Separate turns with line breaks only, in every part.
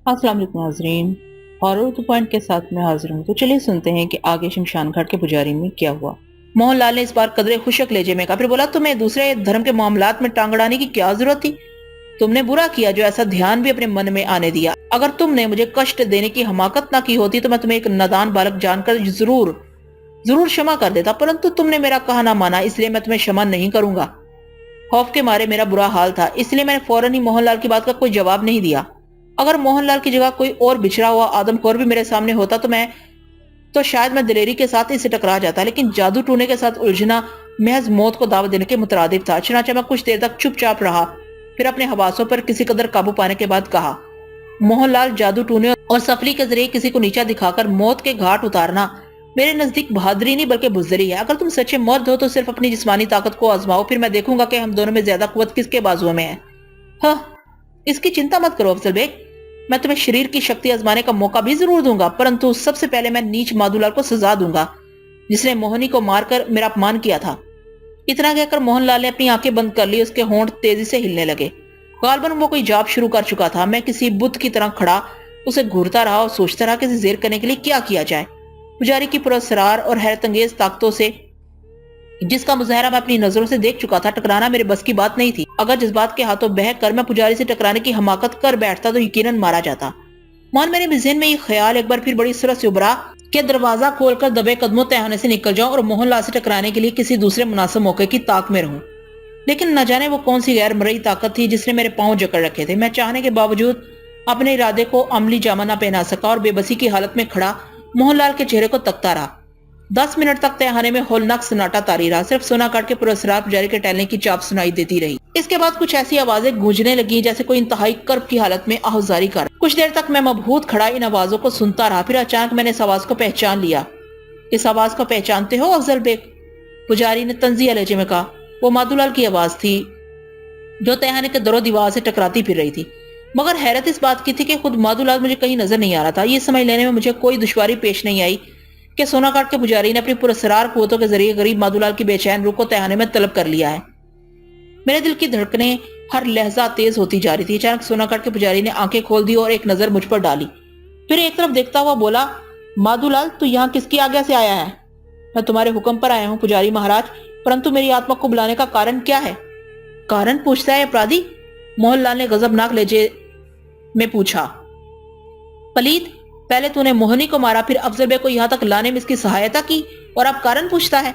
अस्सलाम वालेकुम नाज़रीन। और उर्दू पॉइंट के साथ मैं हाजिर हूँ। तो चलिए सुनते हैं कि आगे शमशान घाट के पुजारी में क्या हुआ। मोहनलाल ने इस बार कदरे खुशक लहजे में कहा, फिर बोला, तुम्हें दूसरे धर्म के मामलात में टांग अड़ाने की क्या जरूरत थी? तुमने बुरा किया जो ऐसा ध्यान भी अपने मन में आने दिया। अगर तुमने मुझे कष्ट देने की हमाकत ना की होती तो मैं तुम्हें एक नादान बालक जानकर जरूर जरूर क्षमा कर देता, परंतु तुमने मेरा कहा ना माना, इसलिए मैं तुम्हें क्षमा नहीं करूंगा। खौफ के मारे मेरा बुरा हाल था, इसलिए मैंने फौरन ही मोहनलाल की बात का कोई जवाब नहीं दिया। अगर मोहनलाल की जगह कोई और बिछड़ा हुआ आदमखोर भी मेरे सामने होता तो शायद मैं दिलेरी के साथ इससे टकरा जाता, लेकिन जादू टूने के साथ उलझना महज मौत को दावत देने के मुतरादिफ था। चुनांचे मैं कुछ देर तक चुपचाप रहा, फिर अपने हवासों पर किसी कदर काबू पाने के बाद कहा, मोहनलाल, जादू टूने और सफली के जरिए किसी को नीचा दिखाकर मौत के घाट उतारना मेरे नजदीक बहादुरी नहीं बल्कि बुजदरी है। अगर तुम सच्चे मर्द हो तो सिर्फ अपनी जिस्मानी ताकत को आजमाओ, फिर मैं देखूंगा कि हम दोनों में ज्यादा कुव्वत किसके बाजुओं में है। हाँ, इसकी चिंता मत करो अफजल बेग, मैं तुम्हें शरीर की शक्ति आजमाने का मौका भी जरूर दूंगा, परंतु सबसे पहले मैं नीच माधुलाल को सजा दूंगा जिसने मोहनी को मारकर मेरा अपमान किया था। इतना कहकर मोहनलाल ने अपनी आंखें बंद कर ली। उसके होंठ तेजी से हिलने लगे। गालबन वो कोई जाप शुरू कर चुका था। मैं किसी बुत की तरह खड़ा उसे घूरता रहा और सोचता रहा कि जेर करने के लिए क्या किया जाए। पुजारी की पुरस्कार और हैरत अंगेज ताकतों से जिसका मुजाहरा मैं अपनी नजरों से देख चुका था, टकराना मेरे बस की बात नहीं थी। अगर जज्बात के हाथों बह कर मैं पुजारी से टकराने की हमाकत कर बैठता तो यकीनन मारा जाता। मान मेरे ज़हन में ये ख्याल एक बार फिर बड़ी सरस से उभरा कि दरवाजा खोलकर दबे कदमों तहने से निकल जाऊं और मोहनलाल से टकराने के लिए किसी दूसरे मुनासिब मौके की ताक में रहूं। लेकिन न जाने वो कौन सी गैर मरई ताकत थी जिसने मेरे पांव जकड़ रखे थे। मैं चाहने के बावजूद अपने इरादे को अमली जामा न पहना सका और बेबसी की हालत में खड़ा मोहनलाल के चेहरे को तकता रहा। 10 मिनट तक तहखाने में होलनाक सन्नाटा तारी रहा। सिर्फ सोना काट के पुरस्कार पुजारी के टहलने की चाप सुनाई देती रही। इसके बाद कुछ ऐसी आवाजें गूंजने लगी जैसे कोई इंतहाई कर्ब की हालत में आहुजारी कर। कुछ देर तक मैं मबहूत खड़ा इन आवाजों को सुनता रहा। फिर अचानक मैंने इस आवाज को पहचान लिया। इस आवाज को पहचानते हो अफजल बेग? पुजारी ने तंजिया लहजे में कहा। वो माधुलाल की आवाज थी जो तहखाने के दरो दीवार से टकराती फिर रही थी। मगर हैरत इस बात की थी कि खुद माधुलाल मुझे कहीं नजर नहीं आ रहा था। ये समझ लेने में मुझे कोई दुश्वारी पेश नहीं आई कि सोनाघाट के पुजारी ने अपनी पुरस्कार कुव्वतों के जरिए गरीब माधुलाल की बेचैन रूह को तहखाने में तलब कर लिया है। मेरे दिल की धड़कनें हर लहजा तेज होती जा रही थी। अचानक सोनाघाट के पुजारी ने आंखें खोल दी और एक नजर मुझ पर डाली। फिर एक तरफ देखता हुआ बोला, माधुलाल, तू यहाँ किसकी आज्ञा से आया है? मैं तुम्हारे हुक्म पर आया हूँ पुजारी महाराज, परंतु मेरी आत्मा को बुलाने का कारण क्या है? कारण पूछता है अपराधी? मोहनलाल ने गजबनाक लहजे में पूछा। पलीद, पहले तूने मोहनी को मारा, फिर अफजल बेग को यहाँ तक लाने में इसकी सहायता की, और अब कारण पूछता है?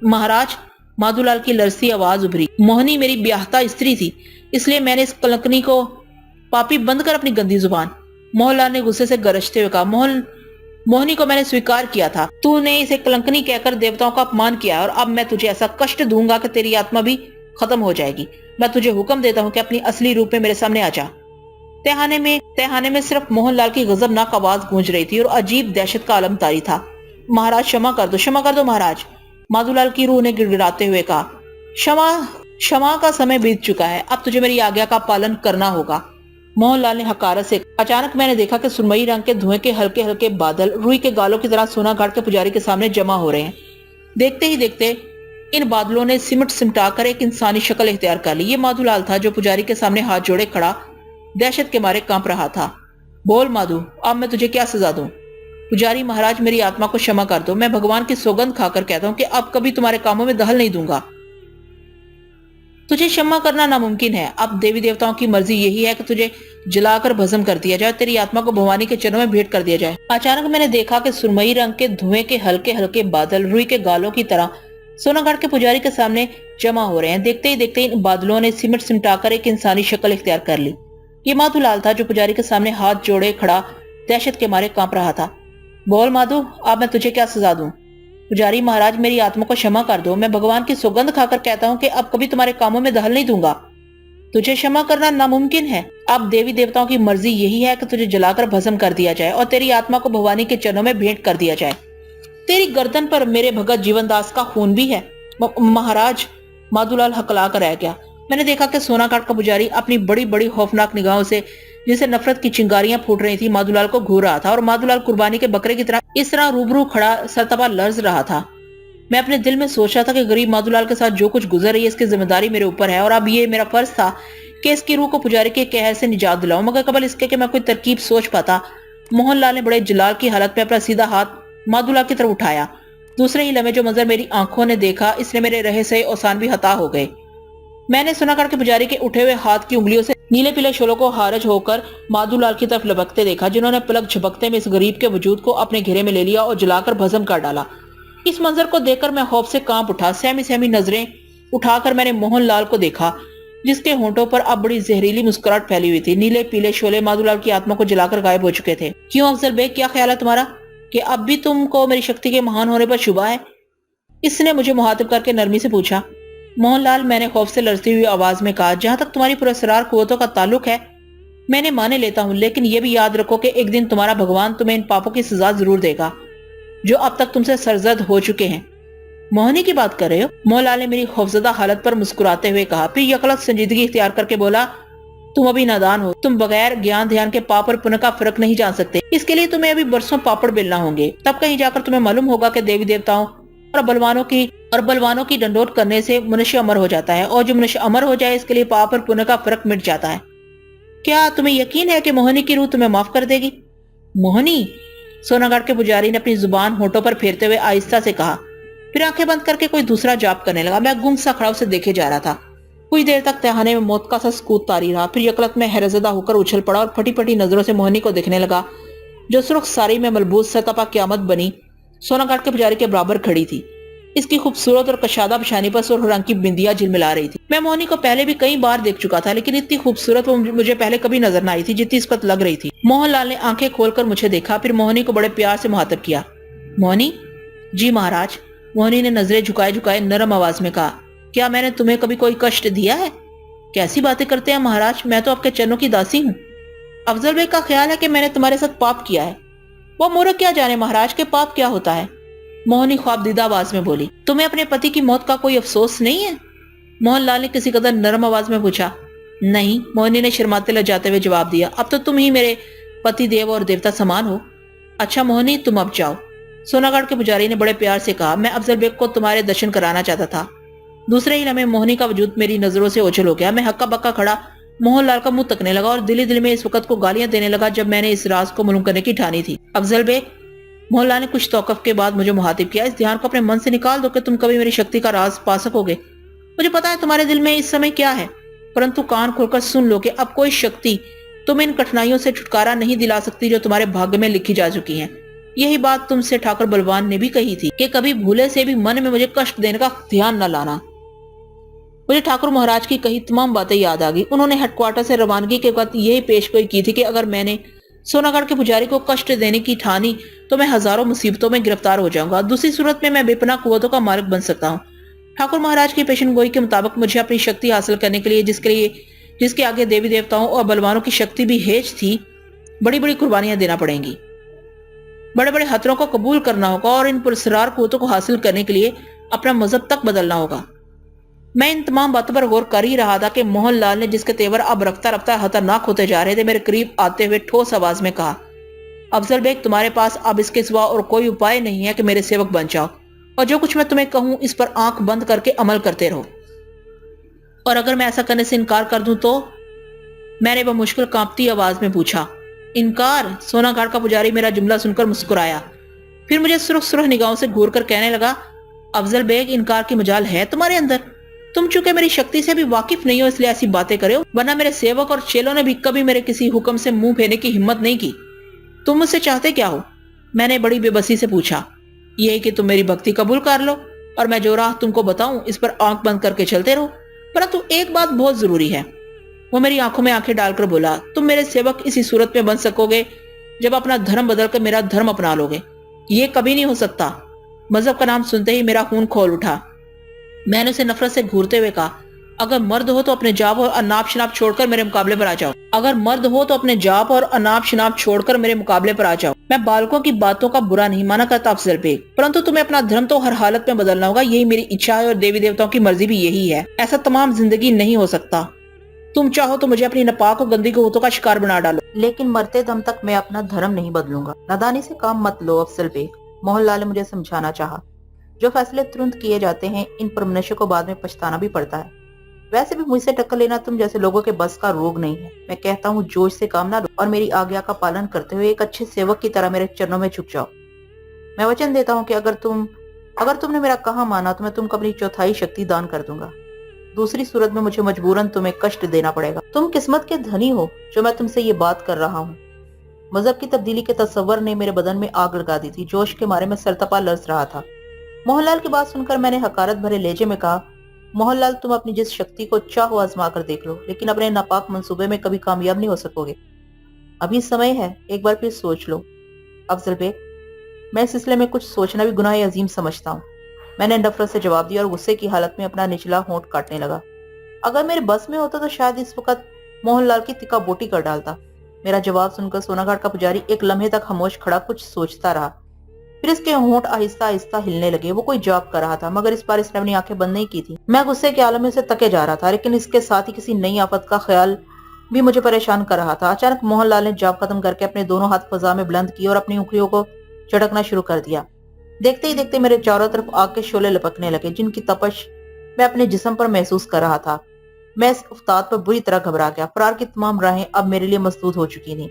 महाराज, माधुलाल की लरसी आवाज उभरी। मोहनी मेरी ब्याहता स्त्री थी, इसलिए मैंने इस कलंकनी को पापी बंद कर अपनी गंदी जुबान। मोहनलाल ने गुस्से से गरजते हुए कहा, मोहनी को मैंने स्वीकार किया था। तूने इसे कलंकनी कहकर देवताओं का अपमान किया और अब मैं तुझे ऐसा कष्ट दूंगा कि तेरी आत्मा भी खत्म हो जाएगी। मैं तुझे हुक्म देता हूँ कि अपनी असली रूप में मेरे सामने आ जा। तहखाने में सिर्फ मोहनलाल की गजबनाक आवाज गूंज रही थी और अजीब दहशत का आलम तारी था। महाराज, क्षमा कर दो महाराज, माधुलाल की रूह ने गिड़गिड़ाते हुए कहा। क्षमा का समय बीत चुका है, अब तुझे मेरी आज्ञा का पालन करना होगा। मोहनलाल ने हकारत से। अचानक मैंने देखा कि सुरमई रंग के धुएं के हल्के हल्के बादल रुई के गालों की तरह सोनाघाट के पुजारी के सामने जमा हो रहे हैं। देखते ही देखते इन बादलों ने सिमटा कर एक इंसानी शक्ल इख्तियार कर ली। ये माधुलाल था जो पुजारी के सामने हाथ जोड़े खड़ा दहशत के मारे कांप रहा था। बोल माधु, अब मैं तुझे क्या सजा दूं? पुजारी महाराज, मेरी आत्मा को क्षमा कर दो। मैं भगवान की सौगंध खाकर कहता हूँ कि अब कभी तुम्हारे कामों में दखल नहीं दूंगा। तुझे क्षमा करना नामुमकिन है। अब देवी देवताओं की मर्जी यही है कि तुझे जलाकर भस्म कर दिया जाए, तेरी आत्मा को भवानी के चरणों में भेंट कर दिया जाए। अचानक मैंने देखा कि सुरमई रंग के धुएं के हल्के हल्के बादल रुई के गालों की तरह सोनाघाट के पुजारी के सामने जमा हो रहे हैं। देखते ही देखते इन बादलों ने सिमटाकर एक इंसानी शक्ल इख्तियार कर ली। ये माधुलाल था जो पुजारी के सामने हाथ जोड़े खड़ा दहशत के मारे कांप रहा था। बोल माधु, अब मैं तुझे क्या सजा दूं? पुजारी महाराज, मेरी आत्मा को क्षमा कर दो। मैं भगवान की सौगंध खाकर कहता हूँ कि अब कभी तुम्हारे कामों में दखल नहीं दूंगा। तुझे क्षमा करना नामुमकिन है। अब देवी देवताओं की मर्जी यही है कि तुझे जलाकर भस्म कर दिया जाए और तेरी आत्मा को भवानी के चरणों में भेंट कर दिया जाए। तेरी गर्दन पर मेरे भगत जीवनदास का खून भी है। महाराज, माधुलाल हकला कर रह गया। मैंने देखा कि सोनाघाट का पुजारी अपनी बड़ी बड़ी खौफनाक निगाहों से, जिसे नफरत की चिंगारियां फूट रही थी, माधुलाल को घूर रहा था और माधुलाल कुर्बानी के बकरे की तरह इस तरह रूबरू खड़ा सरतबा लर्ज रहा था। मैं अपने दिल में सोच रहा था कि गरीब माधुलाल के साथ जो कुछ गुजर रही है इसकी जिम्मेदारी मेरे ऊपर है और अब ये मेरा फर्ज था کہ اس کی روح کو پجاری کے قہر سے نجات دلاؤں، مگر قبل اس کے کہ میں کوئی ترکیب سوچ پاتا، موہن لال نے بڑے جلال کی حالت میں اپنا سیدھا ہاتھ مادھو لال کی طرف اٹھایا۔ دوسرے ہی لمحے جو منظر میری آنکھوں نے دیکھا، اس نے میرے رہے سے اوسان بھی ہتا ہو گئے۔ میں نے سنا کر کے پجاری کے اٹھے ہوئے ہاتھ کی انگلیوں سے نیلے پیلے شعلوں کو خارج ہو کر مادھو لال کی طرف لبکتے دیکھا، جنہوں نے پلک جھپکتے میں اس غریب کے وجود کو اپنے گھیرے میں لے لیا اور جلا کر بھسم کر ڈالا۔ اس منظر کو دیکھ کر میں خوف سے کانپ اٹھا۔ سہمی سہمی نظریں اٹھا کر میں نے موہن لال کو دیکھا، جس کے ہونٹوں پر اب بڑی زہریلی مسکراہٹ پھیلی ہوئی تھی۔ نیلے پیلے شعلے مادھو لال کی آتما کو جلا کر غائب ہو چکے تھے۔ کیوں افضل بیگ، کیا خیال ہے تمہارا کہ اب بھی تم کو میری شکتی کے مہان ہونے پر شبہ ہے؟ اس نے مجھے مخاطب کر کے نرمی سے پوچھا۔ موہن لال، میں نے خوف سے لرزتی ہوئی آواز میں کہا، جہاں تک تمہاری پراسرار قوتوں کا تعلق ہے میں نے مانے لیتا ہوں، لیکن یہ بھی یاد رکھو کہ ایک دن تمہارا بھگوان تمہیں ان پاپوں کی سزا ضرور دے گا جو اب تک تم سے سرزد ہو چکے ہیں۔ موہنی کی بات کر رہے ہو؟ موہن لال نے میری خوفزدہ حالت پر مسکراتے ہوئے کہا، پھر یکلخت سنجیدگی اختیار کر کے بولا، تم ابھی نادان ہو، تم بغیر گیان دھیان کے پاپ اور پن کا فرق نہیں جان سکتے۔ اس کے لیے تمہیں ابھی برسوں پاپڑ بیلنا ہوں گے، تب کہیں جا کر تمہیں معلوم ہوگا کہ دیوی دیوتاؤں اور بلوانوں کی ڈنڈوت کرنے سے منشیہ امر ہو جاتا ہے، اور جو منشیہ امر ہو جائے اس کے لیے پاپ اور پن کا فرق مٹ جاتا ہے۔ کیا تمہیں یقین ہے کہ موہنی کی روح تمہیں معاف کر دے گی؟ موہنی؟ سونا گڑھ کے پجاری نے اپنی زبان ہونٹوں پر پھیرتے ہوئے آہستہ سے کہا، پھر آنکھیں بند کر کے کوئی دوسرا جاپ کرنے لگا۔ میں گنگ سا کھڑا اسے دیکھے جا رہا تھا۔ کچھ دیر تک تہانے میں موت کا سا سکوت طاری رہا، پھر یکلخت میں حیرت زدہ ہو کر اچھل پڑا اور پھٹی پھٹی نظروں سے موہنی کو دیکھنے لگا، جو سرخ ساری میں ملبوس سرتپا قیامت بنی سونا گڑھ کے پجاری کے برابر کھڑی تھی۔ اس کی خوبصورت اور کشادہ پیشانی پر سرخ رنگ کی بندیاں جھلملا رہی تھی۔ میں موہنی کو پہلے بھی کئی بار دیکھ چکا تھا، لیکن اتنی خوبصورت وہ مجھے پہلے کبھی نظر نہ آئی تھی جتنی اس وقت لگ رہی تھی۔ موہن لال نے آنکھیں کھول کر مجھے دیکھا، پھر موہنی کو بڑے پیار سے مخاطب کیا، موہنی؟ جی مہاراج۔ موہنی نے نظریں جھکائے جھکائے نرم آواز میں کہا، کیا میں نے تمہیں کبھی کوئی کشٹ دیا ہے؟ کیسی باتیں کرتے ہیں مہاراج، میں تو آپ کے چرنوں کی داسی ہوں۔ افضل بیگ کا خیال ہے کہ میں نے تمہارے ساتھ پاپ کیا ہے۔ وہ مورخ کیا جانے مہاراج کے پاپ کیا ہوتا ہے؟ موہنی خواب دیدہ آواز میں بولی، تمہیں اپنے پتی کی موت کا کوئی افسوس نہیں ہے؟ موہن لال نے کسی قدر نرم آواز میں پوچھا۔ نہیں، موہنی نے شرماتے لجاتے ہوئے جواب دیا، اب تو تم ہی میرے پتی دیو اور دیوتا سمان ہو۔ اچھا موہنی، تم اب جاؤ۔ سونا گڑھ کے پجاری نے بڑے پیار سے کہا، میں افضل بیگ کو تمہارے درشن کرانا چاہتا تھا۔ دوسرے ہی لمحے موہنی کا وجود میری نظروں سے اوجھل ہو گیا۔ میں ہکا بکا کھڑا موہن لال کا منہ تکنے لگا اور دل میں اس وقت کو گالیاں دینے لگا جب میں نے اس راز کو معلوم کرنے کی ٹھانی تھی۔ افضل بیگ، موہن لال نے کچھ توقف کے بعد مجھے مخاطب کیا، اس دھیان کو اپنے من سے نکال دو کہ تم کبھی میری شکتی کا راز پا سکو گے۔ مجھے پتا ہے تمہارے دل میں اس سمے کیا ہے، پرنتو کان کھول کر سن لو کہ اب کوئی شکتی تمہیں ان کٹھنائیوں سے چھٹکارا نہیں دلا سکتی جو تمہارے بھاگ میں لکھی جا چکی ہیں۔ یہی بات تم سے ٹھاکر بلوان نے بھی کہی تھی کہ کبھی بھولے سے بھی من میں مجھے کشٹ دینے کا دھیان نہ لانا۔ مجھے ٹھاکر مہاراج کی کہی تمام باتیں یاد آ گئی۔ انہوں نے ہیڈ کوارٹر سے روانگی کے وقت یہی پیش گوئی کی تھی کہ اگر میں نے سونا گڑھ کے پجاری کو کشٹ دینے کی ٹھانی تو میں ہزاروں مصیبتوں میں گرفتار ہو جاؤں گا، دوسری صورت میں بے پناہ قوتوں کا مالک بن سکتا ہوں۔ ٹھاکر مہاراج کی پیشن گوئی کے مطابق مجھے اپنی شکتی حاصل کرنے کے لیے جس کے آگے دیوی دیوتاؤں اور بلوانوں کی شکتی بھی ہیج تھی، بڑی بڑی قربانیاں دینا پڑیں گی، بڑے بڑے خطروں کو قبول کرنا ہوگا اور ان پراسرار قوتوں کو حاصل کرنے کے لیے اپنا مذہب تک بدلنا ہوگا۔ میں ان تمام باتوں پر غور کر ہی رہا تھا کہ موہن لال نے، جس کے تیور اب رفتہ رفتہ خطرناک ہوتے جا رہے تھے، میرے قریب آتے ہوئے ٹھوس آواز میں کہا، افضل بیگ، تمہارے پاس اب اس کے سوا اور کوئی اپائے نہیں ہے کہ میرے سیوک بن جاؤ، اور جو کچھ میں تمہیں کہوں اس پر آنکھ بند کر کے عمل کرتے رہو۔ اور اگر میں ایسا کرنے سے انکار کر دوں تو؟ میں نے بمشکل کانپتی آواز میں پوچھا۔ انکار؟ سونا گڑھ کا پجاری میرا جملہ سن کر مسکرایا، پھر مجھے سرخ نگاہوں سے گھور کر کہنے لگا، افضل بیگ، انکار کی مجال ہے تمہارے اندر؟ تم چونکہ میری شکتی سے بھی واقف نہیں ہو اس لیے ایسی باتیں کرے ہو، ورنہ میرے سیوک اور چیلوں نے بھی کبھی میرے کسی حکم سے منہ پھیرنے کی ہمت نہیں کی۔ تم مجھ سے چاہتے کیا ہو؟ میں نے بڑی بے بسی سے پوچھا۔ یہ کہ تم میری بھکتی قبول کر لو اور میں جو راہ تم کو بتاؤں اس پر آنکھ بند کر کے چلتے رہو، پرنتو ایک بات بہت ضروری ہے۔ وہ میری آنکھوں میں آنکھیں ڈال کر بولا، تم میرے سیوک اسی صورت میں بن سکو گے جب اپنا دھرم بدل کر میرا دھرم اپنا لو گے۔ یہ کبھی نہیں ہو سکتا۔ مذہب کا نام سنتے ہی میرا خون کھول اٹھا۔ میں نے اسے نفرت سے گھورتے ہوئے کہا، اگر مرد ہو تو اپنے جاب اور اناپ شناپ چھوڑ کر میرے مقابلے پر آ جاؤ۔ اگر مرد ہو تو اپنے جاب اور اناپ شناپ چھوڑ کر میرے مقابلے پر آ جاؤ۔ میں بالکوں کی باتوں کا برا نہیں مانا کرتا افضل بیگ، پرنتو تمہیں اپنا دھرم تو ہر حالت میں بدلنا ہوگا، یہی میری اچھا ہے اور دیوی دیوتاؤں کی مرضی بھی یہی ہے۔ ایسا تمام زندگی نہیں ہو سکتا۔ تم چاہو تو مجھے اپنی ناپاک اور گندی قوتوں کا شکار بنا ڈالو، لیکن مرتے دم تک میں اپنا دھرم نہیں بدلوں گا۔ نادانی سے کام مت لو افضل بیگ، موہن لال نے مجھے سمجھانا چاہا۔ جو فیصلے ترنت کیے جاتے ہیں ان پر منشیوں کو بعد میں پچھتانا بھی پڑتا ہے۔ वैसे भी मुझसे टक्कर लेना तुम जैसे लोगों के बस का रोग नहीं है। मैं कहता हूँ जोश से काम ना लो और मेरी आज्ञा का पालन करते हुए एक अच्छे सेवक की तरह मेरे चरणों में झुक जाओ। मैं वचन देता हूँ कि अगर तुमने मेरा कहा माना तो मैं तुमको अपनी चौथाई शक्ति दान कर दूंगा। दूसरी सूरत में मुझे मजबूरन तुम्हें कष्ट देना पड़ेगा। तुम किस्मत के धनी हो जो मैं तुमसे ये बात कर रहा हूँ। मजहब की तब्दीली के तस्वर ने मेरे बदन में आग लगा दी थी। जोश के मारे में सरतपा लर्ज रहा था। मोहनलाल की बात सुनकर मैंने हकारत भरे लहजे में कहा, मोहनलाल, तुम अपनी जिस शक्ति को चाहो आजमा कर देख लो, लेकिन अपने नापाक मंसूबे में कभी कामयाब नहीं हो सकोगे। अभी समय है, एक बार फिर सोच लो। अफजल बेग, मैं इस सिलसिले में कुछ सोचना भी गुनाह अजीम समझता हूँ। मैंने नफरत से जवाब दिया और गुस्से की हालत में अपना निचला होंठ काटने लगा। अगर मेरे बस में होता तो शायद इस वक्त मोहनलाल की तिक्का बोटी कर डालता। मेरा जवाब सुनकर सोनाघाट का पुजारी एक लम्हे तक खामोश खड़ा कुछ सोचता रहा। फिर इसके होंठ आहिस्ता आहिस्ता हिलने लगे। वो कोई जवाब कर रहा था, मगर इस बार इसने अपनी आंखें बंद नहीं की थी। मैं गुस्से के आलम में से तके जा रहा था, लेकिन इसके साथ ही किसी नई आफत का ख्याल भी मुझे परेशान कर रहा था। अचानक मोहनलाल ने जवाब खत्म करके अपने दोनों हाथ फजा में बुलंद किए और अपनी उंगलियों को चटकना शुरू कर दिया। देखते ही देखते मेरे चारों तरफ आग के शोले लपकने लगे, जिनकी तपश मैं अपने जिस्म पर महसूस कर रहा था। मैं इस उस्ताद पर बुरी तरह घबरा गया। फरार की तमाम राहें अब मेरे लिए मसदूद हो चुकी थी।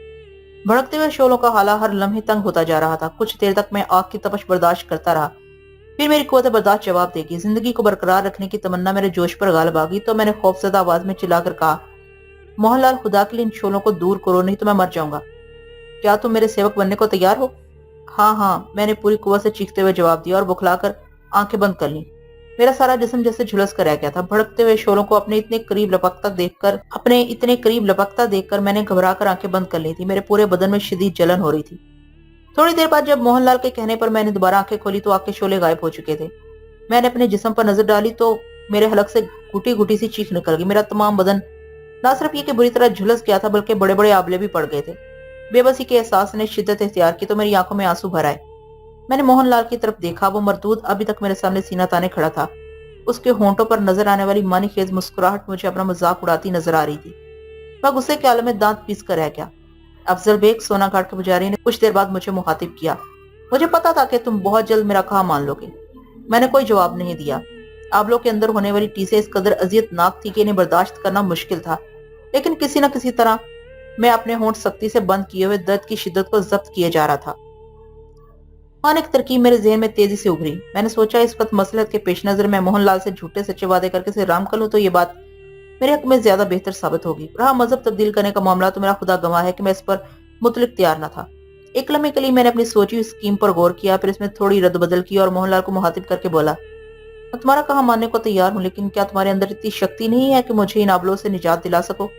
भड़कते हुए शोलों का हाला हर लम्हे तंग होता जा रहा था। कुछ देर तक मैं आग की तपश बर्दाश्त करता रहा। फिर मेरी कुव्वत बर्दाश्त जवाब देगी। जिंदगी को बरकरार रखने की तमन्ना मेरे जोश पर गालिब आ गई, तो मैंने खौफजदा आवाज में चिल्लाकर कहा, मोहनलाल, खुदा के लिए इन शोलों को दूर करो, नहीं तो मैं मर जाऊंगा। क्या तुम मेरे सेवक बनने को तैयार हो? हाँ हाँ, मैंने पूरी कुव्वत से चीखते हुए जवाब दिया और बुखलाकर आंखें बंद कर ली। मेरा सारा जिस्म जैसे झुलस कर रह गया था। भड़कते हुए शोलों को अपने इतने करीब लपकता देखकर मैंने घबराकर आंखें बंद कर ली थी। मेरे पूरे बदन में शदीद जलन हो रही थी। थोड़ी देर बाद जब मोहनलाल के कहने पर मैंने दोबारा आंखें खोली तो आग के शोले गायब हो चुके थे। मैंने अपने जिस्म पर नजर डाली तो मेरे हलक से घुटी घुटी सी चीख निकल गई। मेरा तमाम बदन न सिर्फ ये कि बुरी तरह झुलस गया था, बल्कि बड़े बड़े आबले भी पड़ गए थे। बेबसी के एहसास ने शिद्दत इख्तियार की तो मेरी आंखों में आंसू भर आए। मैंने मोहनलाल की तरफ देखा। वो मरदूद अभी तक मेरे सामने सीना ताने खड़ा था। उसके होंठों पर नजर आने वाली मानी खेज मुस्कुराहट मुझे अपना मजाक उड़ाती नजर आ रही थी। मैं गुस्से के आलम में दांत पीस कर रह गया। अफजल बेग, सोनाघाट के पुजारी ने कुछ देर बाद मुझे मुखातिब किया, मुझे पता था कि तुम बहुत जल्द मेरा कहा मान लोगे। मैंने कोई जवाब नहीं दिया। आबलों के अंदर होने वाली टीसें इस कदर अजियतनाक थी कि इन्हें बर्दाश्त करना मुश्किल था, लेकिन किसी न किसी तरह मैं अपने होंठ सख्ती से बंद किए हुए दर्द की शिद्दत को जब्त किए जा रहा था। एक तरकीब मेरे जहन में तेजी से उभरी। मैंने सोचा, इस वक्त मसलहत के पेश नजर मैं मोहनलाल से झूठे सच्चे वादे करके इसे राम कर लूं तो ये बात मेरे हक में ज्यादा बेहतर साबित होगी। रहा मजहब तब्दील करने का मामला, तो मेरा खुदा गवाह है कि मैं इस पर मुतलिक तैयार न था। एक लम्हे के लिए मैंने अपनी सोची हुई स्कीम पर गौर किया, फिर इसमें थोड़ी रद्द बदल की और मोहनलाल को मुखातिब करके बोला, मैं तुम्हारा कहा मानने को तैयार हूँ, लेकिन क्या तुम्हारे अंदर इतनी शक्ति नहीं है कि मुझे इन आबलों से निजात दिला सको?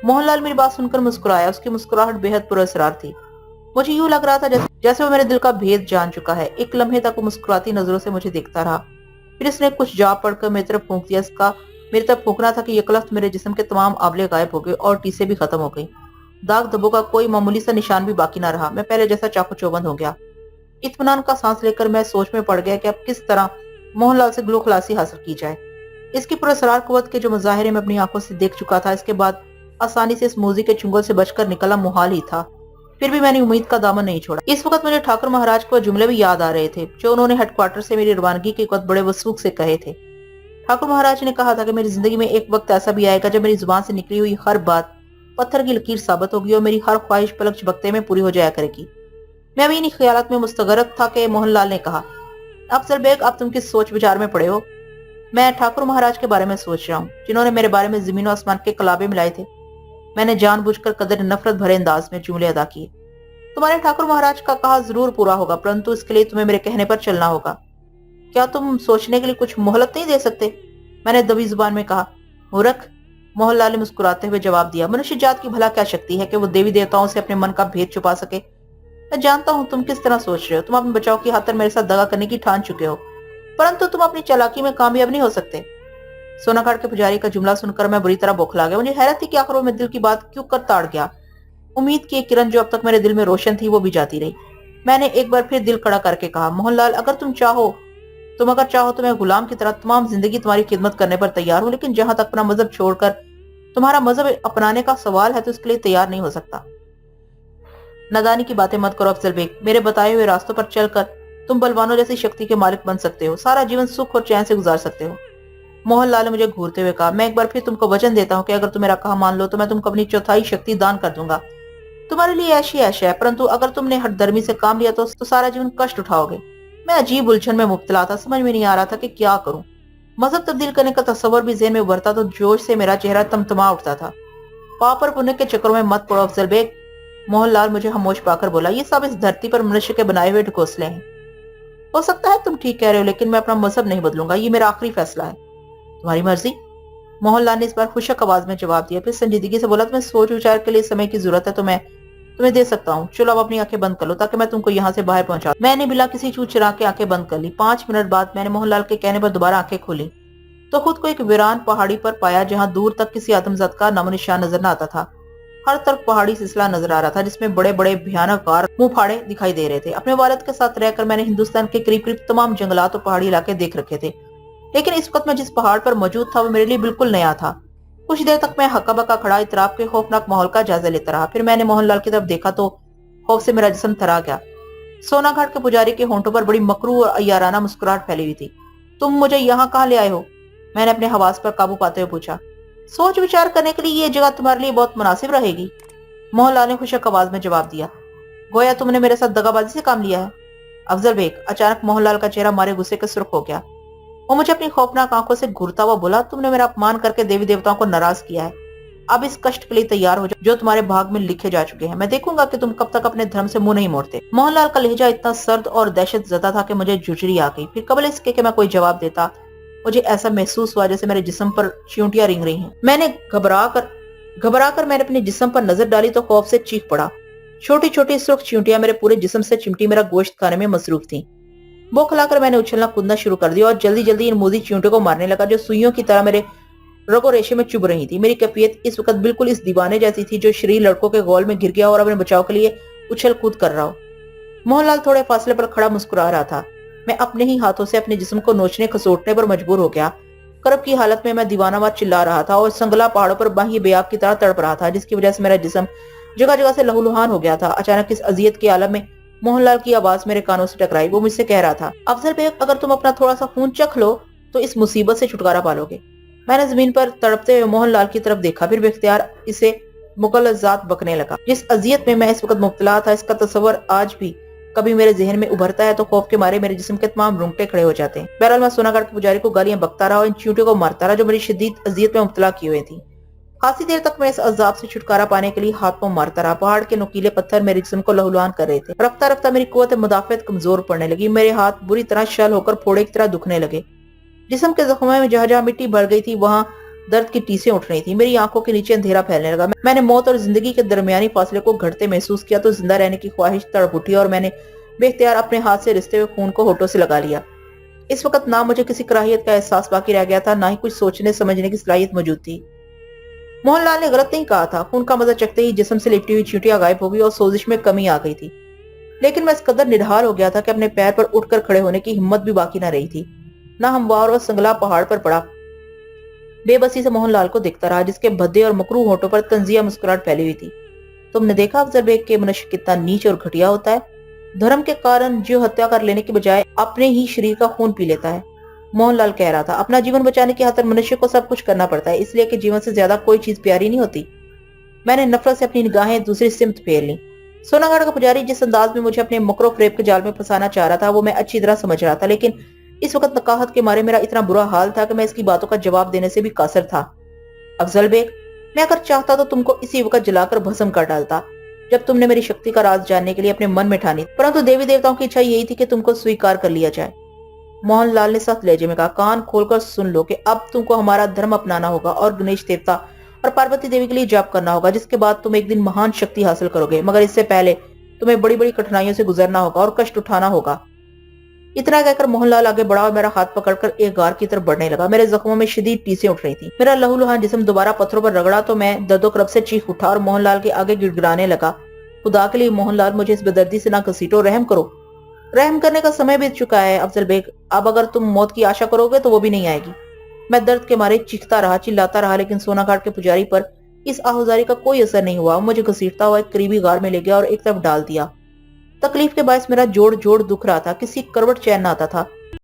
मोहनलाल मेरी बात सुनकर मुस्कुराया। उसकी मुस्कुराहट बेहद पुरअसरार थी। मुझे यूं लग रहा था जैसे वो मेरे दिल का भेद जान चुका है। एक लम्हे तक वो मुस्कुराती नजरों से मुझे देखता रहा। फिर इसने कुछ जा पढ़कर मेरी तरफ फूंक दिया। इसका मेरी तरफ फूंकना था कि यकलफ्त मेरे जिस्म के तमाम आबले गायब हो गए और टीसें भी खत्म हो गई। दाग धब्बों का कोई मामूली सा निशान भी बाकी ना रहा। मैं पहले जैसा चाकू चौबंद हो गया। इत्मीनान का सांस लेकर मैं सोच में पड़ गया कि अब किस तरह मोहनलाल से ग्लो खलासी हासिल की जाए। इसकी पुरअसरार कुव्वत के जो मुजाहिरे में अपनी आंखों से देख चुका था, इसके बाद आसानी से इस मोजी के चुंगल से बचकर निकलना मुहाल ही था। फिर भी मैंने उम्मीद का दामन नहीं छोड़ा। इस वक्त मुझे ठाकुर महाराज को जुमले भी याद आ रहे थे जो उन्होंने हेडक्वार्टर से मेरी रवानगी के वक्त बड़े वसूख से कहे थे। ठाकुर महाराज ने कहा था कि मेरी जिंदगी में एक वक्त ऐसा भी आएगा जब मेरी जुबान से निकली हुई हर बात पत्थर की लकीर साबित होगी और मेरी हर ख्वाहिश पलक झपकते में पूरी हो जाया करेगी। मैं अभी इन्हीं ख्यालात में मुस्तगरक था कि मोहनलाल ने कहा, अफजल बेग, अब तुम किस सोच विचार में पड़े हो? मैं ठाकुर महाराज के बारे में सोच रहा हूँ, जिन्होंने मेरे बारे में जमीन और आसमान के कलाबे मिलाए थे। मैंने जानबूझकर कदर नफरत भरे अंदाज में जुमले अदा किए। तुम्हारे ठाकुर महाराज का कहा जरूर पूरा होगा, परंतु इसके लिए तुम्हें मेरे कहने पर चलना होगा। क्या तुम सोचने के लिए कुछ मोहलत नहीं दे सकते? मैंने दबी जुबान में कहा। मूर्ख, मोहनलाल ने मुस्कुराते हुए जवाब दिया, मनुष्य जात की भला क्या शक्ति है कि वो देवी देवताओं से अपने मन का भेद छुपा सके? मैं जानता हूँ तुम किस तरह सोच रहे हो। तुम अपने बचाव की खातिर मेरे साथ दगा करने की ठान चुके हो, परंतु तुम अपनी चालाकी में कामयाब नहीं हो सकते। सोनाघाट के पुजारी का जुमला सुनकर मैं बुरी तरह बौखला गया। मुझे हैरत थी कि आखिर वो मेरे दिल की बात क्यों कर ताड़ गया। उम्मीद की एक किरण जो अब तक मेरे दिल में रोशन थी वो भी जाती रही। मैंने एक बार फिर दिल खड़ा करके कहा, मोहनलाल, अगर तुम चाहो तो मैं गुलाम की तरह तमाम जिंदगी तुम्हारी खिदमत करने पर तैयार हूँ, लेकिन जहां तक अपना मजहब छोड़कर तुम्हारा मजहब अपनाने का सवाल है तो इसके लिए तैयार नहीं हो सकता। नादानी की बातें मत करो अफजल बेग। मेरे बताए हुए रास्तों पर चलकर तुम बलवानों जैसी शक्ति के मालिक बन सकते हो, सारा जीवन सुख और चैन से गुजार सकते हो। मोहन लाल ने मुझे घूरते हुए कहा, मैं एक बार फिर तुमको वचन देता हूँ कि अगर तुम मेरा कहा मान लो तो मैं तुमको अपनी चौथाई शक्ति दान कर दूंगा। तुम्हारे लिए ऐशी ऐशा है, परंतु अगर तुमने हठधर्मी से काम लिया तो सारा जीवन कष्ट उठाओगे। मैं अजीब उलझन में मुब्तला था, समझ में नहीं आ रहा था कि क्या करूं। मजहब तब्दील करने का तस्वर भी ज़हन में उभरता तो जोश से मेरा चेहरा तमतमा उठता था। पाप और पुण्य के चक्करों में मत पड़ो अफजल बेग, मोहनलाल मुझे खामोश पाकर बोला, ये सब इस धरती पर मनुष्य के बनाए हुए ढकोसले हैं। हो सकता है तुम ठीक कह रहे हो, लेकिन मैं अपना मजहब नहीं बदलूंगा, ये मेरा आखिरी फैसला है। तुम्हारी मर्जी, मोहनलाल ने इस बार खुशक आवाज में जवाब दिया। फिर संजीदगी से बोला, तुम्हें सोच विचार के लिए समय की जरूरत है तो मैं तुम्हें दे सकता हूँ। चलो अब अपनी आंखें बंद कर लो ताकि मैं तुमको यहाँ से बाहर पहुंचा। मैंने बिना किसी चूक चुरा के आंखें बंद कर ली। 5 मिनट बाद मैंने मोहनलाल के कहने पर दोबारा आंखें खोली तो खुद को एक वीरान पहाड़ी पर पाया, जहाँ दूर तक किसी आदमजात का नामो निशान नजर न आता था। हर तरफ पहाड़ी सिलसिला नजर आ रहा था जिसमें बड़े बड़े भयानक गार मुंह फाड़े दिखाई दे रहे थे। अपने वालिद के साथ रहकर मैंने हिंदुस्तान के करीब करीब तमाम जंगलात और पहाड़ी इलाके देख रखे थे, लेकिन इस वक्त मैं जिस पहाड़ पर मौजूद था वो मेरे लिए बिल्कुल नया था। कुछ देर तक मैं हक्का बक्का खड़ा इतराब के खौफनाक माहौल का जायजा लेता रहा। फिर मैंने मोहनलाल की तरफ देखा तो खौफ से मेरा जिस्म थरा गया। सोनाघाट के पुजारी के होंठों पर बड़ी मकरू और अयाराना मुस्कुराहट फैली हुई थी। तुम मुझे यहाँ कहाँ ले आए हो? मैंने अपने हवास पर काबू पाते हुए पूछा। सोच विचार करने के लिए ये जगह तुम्हारे लिए बहुत मुनासिब रहेगी, मोहनलाल ने खुशक आवाज में जवाब दिया। गोया तुमने मेरे साथ दगाबाजी से काम लिया है। अफजल बेग, अचानक मोहनलाल का चेहरा मारे गुस्से के सुर्ख हो गया। वो मुझे अपनी खौफनाक आंखों से घूरता हुआ बोला, तुमने मेरा अपमान करके देवी देवताओं को नाराज किया है। अब इस कष्ट के लिए तैयार हो जाओ जो तुम्हारे भाग में लिखे जा चुके हैं। मैं देखूंगा कि तुम कब तक अपने धर्म से मुंह नहीं मोड़ते। मोहनलाल का लहजा इतना सर्द और दहशत ज़दा था कि मुझे झुर्री आ गई। फिर कबल इसके कि मैं कोई जवाब देता, मुझे ऐसा महसूस हुआ जैसे मेरे जिस्म पर चींटियां रेंग रही हैं। मैंने घबरा कर मैंने अपने जिस्म पर नजर डाली तो खौफ से चीख पड़ा। छोटी छोटी सुर्ख चींटियां मेरे पूरे जिस्म से चिमटी मेरा गोश्त खाने में मसरूफ थी। बौखलाकर मैंने उछलना कूदना शुरू कर दिया और जल्दी जल्दी इन मोदी चींटियों को मारने लगा जो सुइयों की तरह मेरे रगो रेशे में चुभ रही थी। मेरी कैफियत इस वक्त बिल्कुल इस दीवाने जैसी थी जो शरीर लड़कों के गोल में गिर गया और अपने बचाव के लिए उछल कूद कर रहा हो। मोहनलाल थोड़े फासले पर खड़ा मुस्कुरा रहा था। मैं अपने ही हाथों से अपने जिस्म को नोचने खसोटने पर मजबूर हो गया। करब की हालत में मैं दीवानावार चिल्ला रहा था और संगला पहाड़ों पर बाह्य बेआब की तरह तड़प रहा था, जिसकी वजह से मेरा जिस्म जगह जगह से लहूलुहान हो गया था। अचानक इस अजियत के आलम में मोहनलाल की आवाज मेरे कानों से टकराई। वो मुझसे कह रहा था, अफजल बेग, अगर तुम अपना थोड़ा सा खून चख लो तो इस मुसीबत से छुटकारा पालोगे। मैंने जमीन पर तड़पते हुए मोहनलाल की तरफ देखा, फिर बेख्तियार इसे मुगलजात बकने लगा। जिस अजियत में मैं इस वक्त मुब्तला था इसका तस्वर आज भी कभी मेरे जहन में उभरता है तो खौफ के मारे मेरे जिस्म के तमाम रोंगटे खड़े हो जाते हैं। बहरहाल मैं सोनागढ़ के पुजारी को गालियां बकता रहा और इन चींटियों को मारता रहा जो मेरी शदीद अजियत में मुब्तला किए हुए थी। खासी देर तक मैं इस अजाब से छुटकारा पाने के लिए हाथ पांव मारता रहा। पहाड़ के नुकीले पत्थर मेरे जिस्म को लहूलुहान कर रहे थे। रफ्ता रफ्ता मेरी कुव्वत मुदाफियत कमजोर पड़ने लगी। मेरे हाथ बुरी तरह शल होकर फोड़े की तरह दुखने लगे। जिस्म के जख्मों में जहाँ जहाँ मिट्टी भर गई थी वहाँ दर्द की टीसें उठ रही थी। मेरी आंखों के नीचे अंधेरा फैलने लगा। मैंने मौत और जिंदगी के दरमियानी फासले को घटते महसूस किया तो जिंदा रहने की ख्वाहिश तड़प उठी और मैंने बेख्तियार अपने हाथ से रिश्ते हुए खून को होठों से लगा लिया। इस वक्त ना मुझे किसी कराहियत का एहसास बाकी रह गया था, ना ही कुछ सोचने समझने की सलाहियत मौजूद थी। मोहनलाल ने गलत नहीं कहा था। खून का मजा चखते ही जिस्म से लिपटी हुई चींटियां गायब हो गई और सोजिश में कमी आ गई थी। लेकिन मैं इस कदर निढाल हो गया था कि अपने पैर पर उठकर खड़े होने की हिम्मत भी बाकी न रही थी। ना हमवार और संगला पहाड़ पर पड़ा बेबसी से मोहनलाल को देखता रहा, जिसके भद्दे और मकरू होठों पर तंजिया मुस्कुराहट फैली हुई थी। तुमने देखा अफजल बेग के मनुष्य कितना नीच और घटिया होता है। धर्म के कारण जो हत्या कर लेने के बजाय अपने ही शरीर का खून पी लेता है। मोहनलाल कह रहा था, अपना जीवन बचाने की खातिर मनुष्य को सब कुछ करना पड़ता है, इसलिए कि जीवन से ज्यादा कोई चीज प्यारी नहीं होती। मैंने नफरत से अपनी निगाहें दूसरी सिमत फेर ली। सोनागढ़ का पुजारी जिस अंदाज में मुझे अपने मकरो फ्रेब के जाल में फंसाना चाह रहा था वो मैं अच्छी तरह समझ रहा था, लेकिन इस वक्त नकाहत के मारे मेरा इतना बुरा हाल था कि मैं इसकी बातों का जवाब देने से भी कासर था। अफजल बेग, मैं अगर चाहता तो तुमको इसी वक्त जलाकर भस्म कर डालता जब तुमने मेरी शक्ति का राज जानने के लिए अपने मन में ठानी, परंतु देवी देवताओं की इच्छा यही थी कि तुमको स्वीकार कर लिया जाए। मोहनलाल ने सख्त लहजे में कहा, कान खोलकर सुन लो कि अब तुमको हमारा धर्म अपनाना होगा और गणेश देवता और पार्वती देवी के लिए जाप करना होगा, जिसके बाद तुम एक दिन महान शक्ति हासिल करोगे, मगर इससे पहले तुम्हें बड़ी बड़ी कठिनाइयों से गुजरना होगा और कष्ट उठाना होगा। इतना कहकर मोहनलाल आगे बढ़ा और मेरा हाथ पकड़कर एक गार की तरफ बढ़ने लगा। मेरे जख्मों में शदीद टीसें उठ रही थी। मेरा लहूलुहान जिस्म दोबारा पत्थरों पर रगड़ा तो मैं दर्दो करब से चीख उठा और मोहनलाल के आगे गिड़गिड़ाने लगा, खुदा के लिए मोहनलाल, मुझे इस बेदर्दी से ना घसीटो, रहम करो। रहम करने का समय बीत चुका है अफजल बेग, अब अगर तुम मौत की आशा करोगे तो वो भी नहीं आएगी। मैं दर्द के मारे चीखता रहा, चिल्लाता रहा, लेकिन सोनाघाट के पुजारी पर इस आहुजारी का कोई असर नहीं हुआ। मुझे घसीटता हुआ एक करीबी गार में ले गया और एक तरफ डाल दिया। तकलीफ के बायस मेरा जोड़ जोड़ दुख रहा था, किसी करवट चैन न आता था।